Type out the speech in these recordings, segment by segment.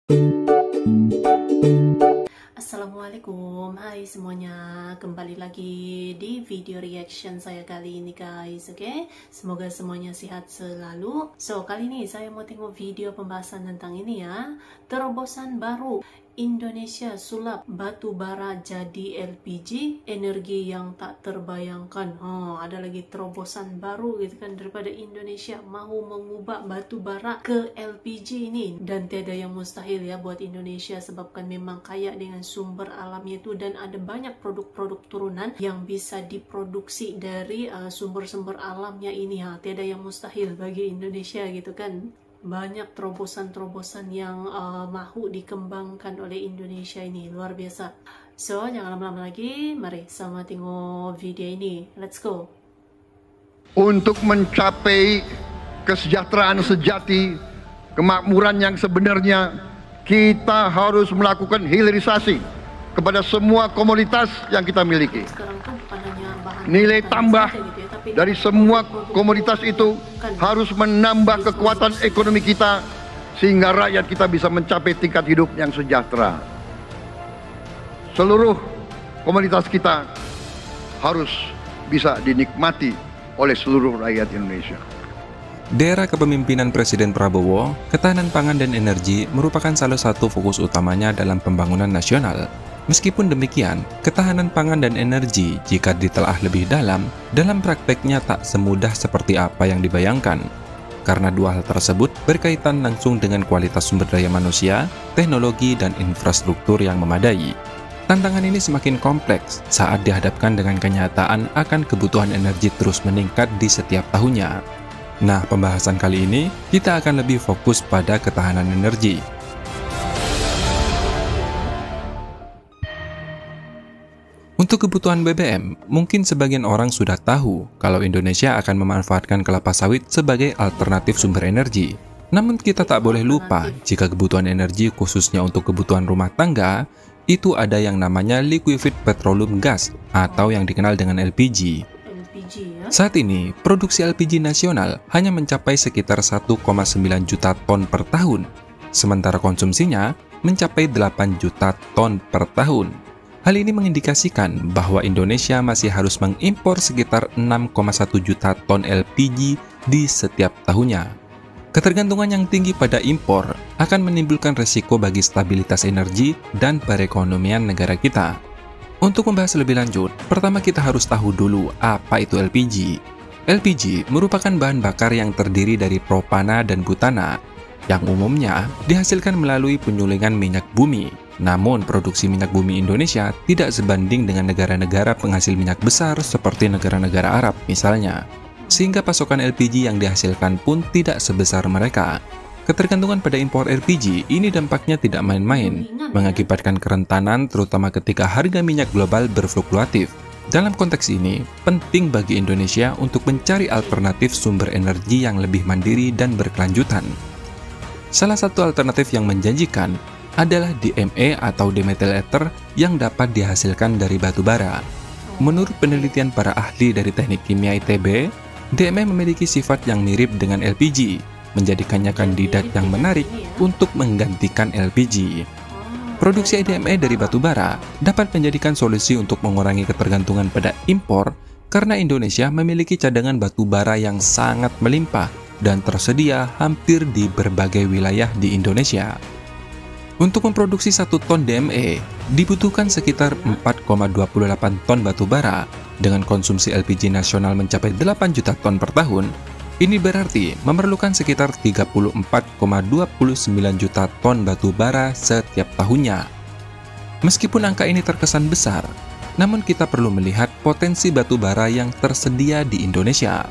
Assalamualaikum, hai semuanya, kembali lagi di video reaction saya kali ini guys, oke? Semoga semuanya sehat selalu. So, kali ini saya mau tengok video pembahasan tentang ini ya, terobosan baru. Indonesia sulap batu bara jadi LPG, energi yang tak terbayangkan. Ada lagi terobosan baru gitu kan, daripada Indonesia mau mengubah batu bara ke LPG ini. Dan tiada yang mustahil ya buat Indonesia, sebabkan memang kaya dengan sumber alamnya itu, dan ada banyak produk-produk turunan yang bisa diproduksi dari sumber-sumber alamnya ini. Tiada yang mustahil bagi Indonesia gitu kan. Banyak terobosan-terobosan yang mahu dikembangkan oleh Indonesia ini, luar biasa. So, jangan lama-lama lagi, mari sama tengok video ini. Let's go. Untuk mencapai kesejahteraan sejati, kemakmuran yang sebenarnya, kita harus melakukan hilirisasi kepada semua komoditas yang kita miliki. Sekarang tuh bukan hanya bahan Nilai tambah gitu ya, tapi dari semua komoditas itu harus menambah kekuatan ekonomi kita sehingga rakyat kita bisa mencapai tingkat hidup yang sejahtera. Seluruh komoditas kita harus bisa dinikmati oleh seluruh rakyat Indonesia. Di era kepemimpinan Presiden Prabowo, ketahanan pangan dan energi merupakan salah satu fokus utamanya dalam pembangunan nasional. Meskipun demikian, ketahanan pangan dan energi jika ditelaah lebih dalam prakteknya tak semudah seperti apa yang dibayangkan. Karena dua hal tersebut berkaitan langsung dengan kualitas sumber daya manusia, teknologi, dan infrastruktur yang memadai. Tantangan ini semakin kompleks saat dihadapkan dengan kenyataan akan kebutuhan energi terus meningkat di setiap tahunnya. Nah, pembahasan kali ini kita akan lebih fokus pada ketahanan energi. Untuk kebutuhan BBM, mungkin sebagian orang sudah tahu kalau Indonesia akan memanfaatkan kelapa sawit sebagai alternatif sumber energi. Namun kita tak boleh lupa jika kebutuhan energi khususnya untuk kebutuhan rumah tangga, itu ada yang namanya liquefied petroleum gas atau yang dikenal dengan LPG. Saat ini, produksi LPG nasional hanya mencapai sekitar 1,9 juta ton per tahun, sementara konsumsinya mencapai 8 juta ton per tahun. Hal ini mengindikasikan bahwa Indonesia masih harus mengimpor sekitar 6,1 juta ton LPG di setiap tahunnya. Ketergantungan yang tinggi pada impor akan menimbulkan resiko bagi stabilitas energi dan perekonomian negara kita. Untuk membahas lebih lanjut, pertama kita harus tahu dulu apa itu LPG. LPG merupakan bahan bakar yang terdiri dari propana dan butana, yang umumnya dihasilkan melalui penyulingan minyak bumi. Namun, produksi minyak bumi Indonesia tidak sebanding dengan negara-negara penghasil minyak besar seperti negara-negara Arab misalnya, sehingga pasokan LPG yang dihasilkan pun tidak sebesar mereka. Ketergantungan pada impor LPG ini dampaknya tidak main-main, mengakibatkan kerentanan terutama ketika harga minyak global berfluktuatif. Dalam konteks ini, penting bagi Indonesia untuk mencari alternatif sumber energi yang lebih mandiri dan berkelanjutan. Salah satu alternatif yang menjanjikan adalah DME atau dimethyl ether yang dapat dihasilkan dari batu bara. Menurut penelitian para ahli dari Teknik Kimia ITB, DME memiliki sifat yang mirip dengan LPG, menjadikannya kandidat yang menarik untuk menggantikan LPG. Produksi DME dari batu bara dapat menjadikan solusi untuk mengurangi ketergantungan pada impor karena Indonesia memiliki cadangan batu bara yang sangat melimpah dan tersedia hampir di berbagai wilayah di Indonesia. Untuk memproduksi 1 ton DME, dibutuhkan sekitar 4,28 ton batu bara. Dengan konsumsi LPG nasional mencapai 8 juta ton per tahun, ini berarti memerlukan sekitar 34,29 juta ton batu bara setiap tahunnya. Meskipun angka ini terkesan besar, namun kita perlu melihat potensi batu bara yang tersedia di Indonesia.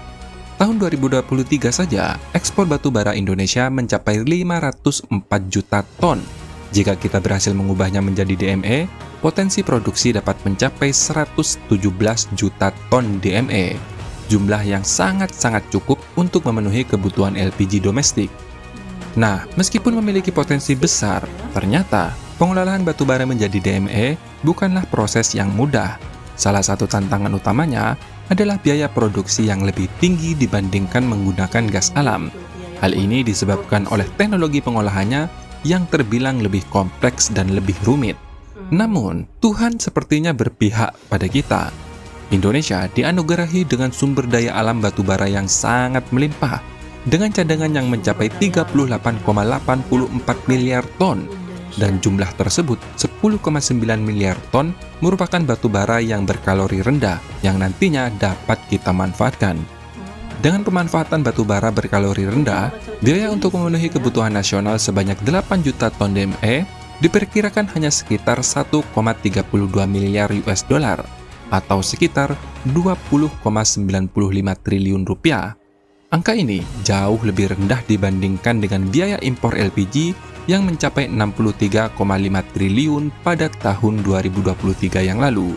Tahun 2023 saja, ekspor batu bara Indonesia mencapai 504 juta ton. Jika kita berhasil mengubahnya menjadi DME, potensi produksi dapat mencapai 117 juta ton DME, jumlah yang sangat-sangat cukup untuk memenuhi kebutuhan LPG domestik. Nah, meskipun memiliki potensi besar, ternyata pengelolaan batubara menjadi DME bukanlah proses yang mudah. Salah satu tantangan utamanya adalah biaya produksi yang lebih tinggi dibandingkan menggunakan gas alam. Hal ini disebabkan oleh teknologi pengolahannya yang terbilang lebih kompleks dan lebih rumit. Namun, Tuhan sepertinya berpihak pada kita. Indonesia dianugerahi dengan sumber daya alam batubara yang sangat melimpah, dengan cadangan yang mencapai 38,84 miliar ton, dan jumlah tersebut 10,9 miliar ton merupakan batubara yang berkalori rendah yang nantinya dapat kita manfaatkan. Dengan pemanfaatan batubara berkalori rendah, biaya untuk memenuhi kebutuhan nasional sebanyak 8 juta ton DME diperkirakan hanya sekitar 1,32 miliar US dollar atau sekitar 20,95 triliun rupiah. Angka ini jauh lebih rendah dibandingkan dengan biaya impor LPG yang mencapai 63,5 triliun pada tahun 2023 yang lalu.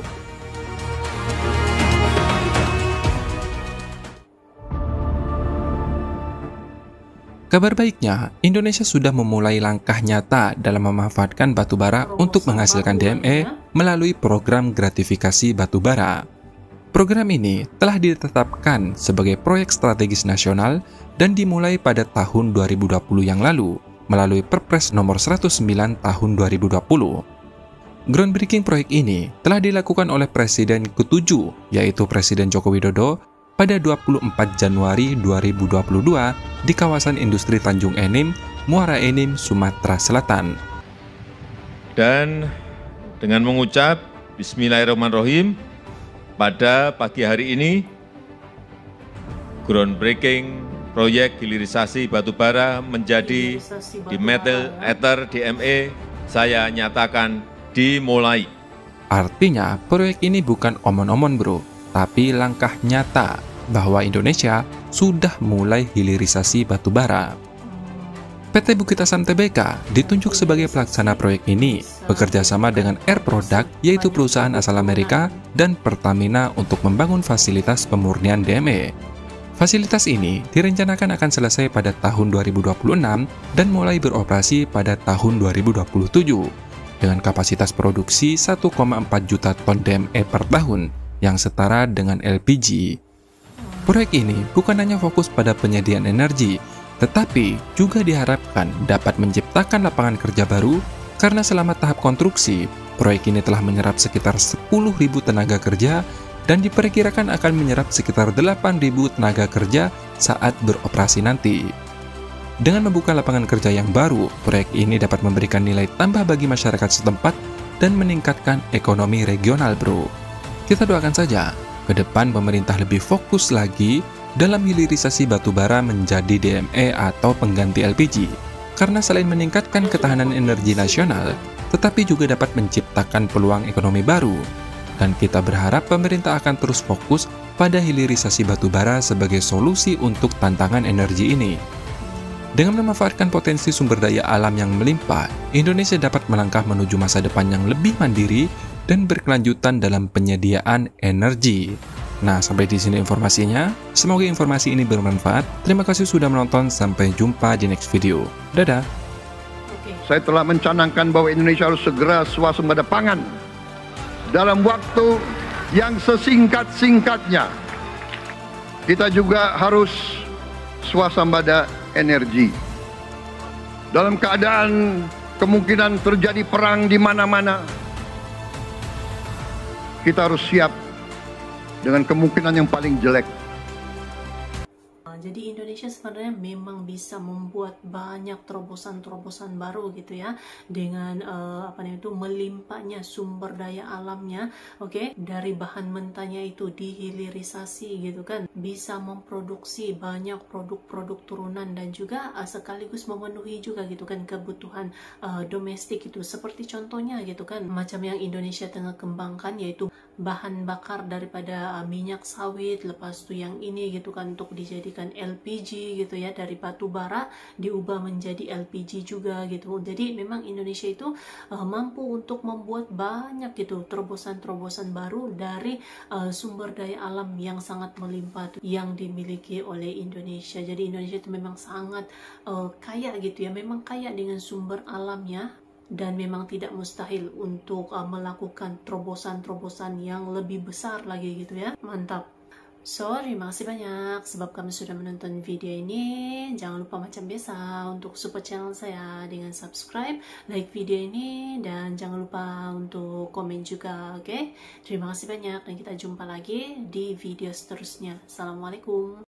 Kabar baiknya, Indonesia sudah memulai langkah nyata dalam memanfaatkan batubara untuk menghasilkan DME melalui program gratifikasi batubara. Program ini telah ditetapkan sebagai proyek strategis nasional dan dimulai pada tahun 2020 yang lalu melalui Perpres nomor 109 tahun 2020. Groundbreaking proyek ini telah dilakukan oleh Presiden ke-7, yaitu Presiden Joko Widodo, pada 24 Januari 2022 di kawasan industri Tanjung Enim, Muara Enim, Sumatera Selatan. Dan dengan mengucap Bismillahirrahmanirrahim, pada pagi hari ini, groundbreaking proyek hilirisasi batubara menjadi dimethyl ether DME saya nyatakan dimulai. Artinya, proyek ini bukan omon-omon bro, tapi langkah nyata bahwa Indonesia sudah mulai hilirisasi batubara. PT Bukit Asam Tbk ditunjuk sebagai pelaksana proyek ini bekerja sama dengan Air Product, yaitu perusahaan asal Amerika, dan Pertamina untuk membangun fasilitas pemurnian DME. Fasilitas ini direncanakan akan selesai pada tahun 2026 dan mulai beroperasi pada tahun 2027 dengan kapasitas produksi 1,4 juta ton DME per tahun yang setara dengan LPG. Proyek ini bukan hanya fokus pada penyediaan energi, tetapi juga diharapkan dapat menciptakan lapangan kerja baru karena selama tahap konstruksi, proyek ini telah menyerap sekitar 10.000 tenaga kerja dan diperkirakan akan menyerap sekitar 8.000 tenaga kerja saat beroperasi nanti. Dengan membuka lapangan kerja yang baru, proyek ini dapat memberikan nilai tambah bagi masyarakat setempat dan meningkatkan ekonomi regional bro. Kita doakan saja, ke depan pemerintah lebih fokus lagi dalam hilirisasi batubara menjadi DME atau pengganti LPG, karena selain meningkatkan ketahanan energi nasional, tetapi juga dapat menciptakan peluang ekonomi baru. Dan kita berharap pemerintah akan terus fokus pada hilirisasi batubara sebagai solusi untuk tantangan energi ini. Dengan memanfaatkan potensi sumber daya alam yang melimpah, Indonesia dapat melangkah menuju masa depan yang lebih mandiri dan berkelanjutan dalam penyediaan energi. Nah, sampai di sini informasinya. Semoga informasi ini bermanfaat. Terima kasih sudah menonton. Sampai jumpa di next video. Dadah. Saya telah mencanangkan bahwa Indonesia harus segera swasembada pangan dalam waktu yang sesingkat-singkatnya. Kita juga harus swasembada energi. Dalam keadaan kemungkinan terjadi perang di mana-mana, kita harus siap dengan kemungkinan yang paling jelek. Jadi Indonesia sebenarnya memang bisa membuat banyak terobosan-terobosan baru gitu ya, dengan melimpahnya sumber daya alamnya, dari bahan mentahnya itu dihilirisasi gitu kan, bisa memproduksi banyak produk-produk turunan dan juga sekaligus memenuhi juga gitu kan kebutuhan domestik itu, seperti contohnya gitu kan macam yang Indonesia tengah kembangkan, yaitu bahan bakar daripada minyak sawit, lepas itu yang ini gitu kan untuk dijadikan LPG gitu ya, dari batu bara diubah menjadi LPG juga gitu. Jadi memang Indonesia itu mampu untuk membuat banyak gitu terobosan-terobosan baru dari sumber daya alam yang sangat melimpah yang dimiliki oleh Indonesia. Jadi Indonesia itu memang sangat kaya gitu ya, memang kaya dengan sumber alamnya, dan memang tidak mustahil untuk melakukan terobosan-terobosan yang lebih besar lagi gitu ya. Mantap. So, terima kasih banyak sebab kamu sudah menonton video ini. Jangan lupa macam biasa untuk support channel saya dengan subscribe, like video ini, dan jangan lupa untuk komen juga, oke? Terima kasih banyak dan kita jumpa lagi di video seterusnya. Assalamualaikum.